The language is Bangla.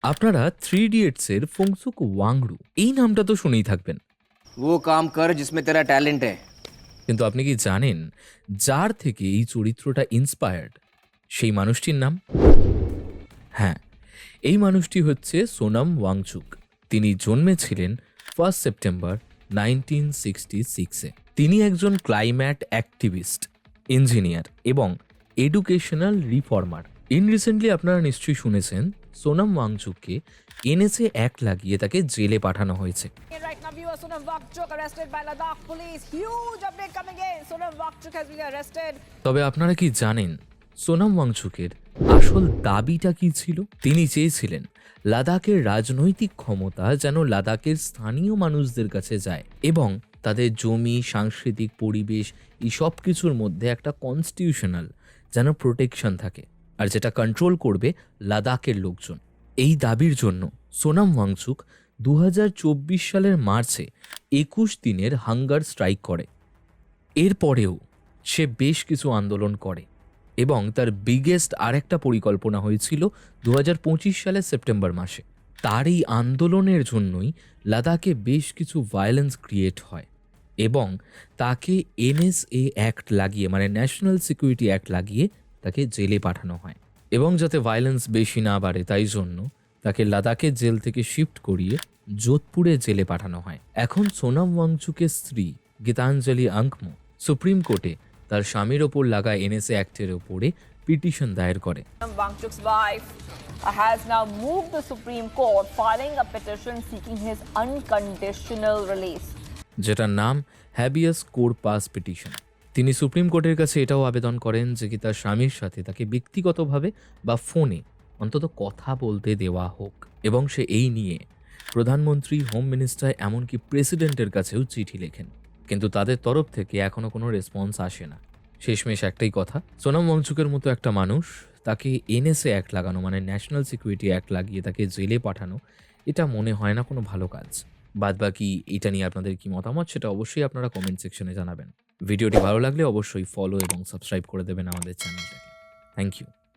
আপনারা থ্রি ইডিয়টসের ফংসুক ওয়াংরু এই নামটা তো শুনেই থাকবেন, वो काम कर जिसमें तेरा टैलेंट है। কিন্তু আপনি কি জানেন যার থেকে এই চরিত্রটা ইন্সপায়ার্ড সেই মানুষটির নাম? হ্যাঁ, এই মানুষটি হচ্ছে সোনাম ওয়াংচুক। তিনি জন্মেছিলেন 1 সেপ্টেম্বর 1966-এ। তিনি একজন ক্লাইম্যাট অ্যাক্টিভিস্ট, ইঞ্জিনিয়ার এবং এডুকেশনাল রিফর্মার। ইন রিসেন্টলি আপনারা নিশ্চয়ই শুনেছেন সোনাম ওয়াংচুককে এনএসএ অ্যাক্ট লাগিয়ে তাকে জেলে পাঠানো হয়েছে। And right now, viewers, Sonam Wakchuk arrested by Ladakh police. Huge update coming in. Sonam Wakchuk has been arrested. তবে আপনারা কি জানেন সোনাম ওয়াংচুকের আসল দাবিটা কি ছিল? তিনি চেয়েছিলেন লাদাখের রাজনৈতিক ক্ষমতা যেন লাদাখের স্থানীয় মানুষদের কাছে যায় এবং তাদের জমি, সাংস্কৃতিক পরিবেশ এই সব কিছুর মধ্যে একটা কনস্টিটিউশনাল যেন প্রোটেকশন থাকে, আর যেটা কন্ট্রোল করবে লাদাখের লোকজন। এই দাবির জন্য সোনাম ওয়াংচুক 2024 সালের মার্চে 21 দিনের হাঙ্গার স্ট্রাইক করে। এরপরেও সে বেশ কিছু আন্দোলন করে এবং তার বিগেস্ট আরেকটা পরিকল্পনা হয়েছিল 2025 সালের সেপ্টেম্বর মাসে। তার এই আন্দোলনের জন্যই লাদাখে বেশ কিছু ভায়োলেন্স ক্রিয়েট হয় এবং তাকে এনএসএ অ্যাক্ট লাগিয়ে মানে ন্যাশনাল সিকিউরিটি অ্যাক্ট লাগিয়ে তাকে জেলে পাঠানো হয়। এবং যাতে ভায়োলেন্স বেশি না বাড়ে তাই জন্য তাকে লাদাখের জেল থেকে শিফট করিয়ে যোধপুরে জেলে পাঠানো হয়। এখন সোনাম ওয়াংচুকের স্ত্রী গীতাঞ্জলি আংকমো সুপ্রিম কোর্টে তার স্বামীর ওপর লাগা এনএসএ অ্যাক্টের ওপরে পিটিশন দায়ের করে। Sonam Wakchuk's wife has now moved the Supreme Court, filing a petition seeking his unconditional release. যেটার নাম হ্যাবিয়াস কোরপাস পিটিশন। তিনি সুপ্রিম কোর্টের কাছে এটাও আবেদন করেন যে কি তার স্বামীর সাথে তাকে ব্যক্তিগতভাবে বা ফোনে অন্তত কথা বলতে দেওয়া হোক, এবং সে এই নিয়ে প্রধানমন্ত্রী, হোম মিনিস্টার, এমনকি প্রেসিডেন্টের কাছেও চিঠি লেখেন, কিন্তু তাদের তরফ থেকে এখনো কোনো রেসপন্স আসে না। শেষমেশ একটাই কথা, সোনাম ওয়াংচুকের মতো একটা মানুষ, তাকে এনএসএ অ্যাক্ট লাগানো মানে ন্যাশনাল সিকিউরিটি অ্যাক্ট লাগিয়ে তাকে জেলে পাঠানো, এটা মনে হয় না কোনো ভালো কাজ। বাদবাকি এটা নিয়ে আপনাদের কি মতামত সেটা অবশ্যই আপনারা কমেন্ট সেকশনে জানাবেন। ভিডিওটি ভালো লাগলে অবশ্যই ফলো এবং সাবস্ক্রাইব করে দেবেন আমাদের চ্যানেলটাকে। Thank you.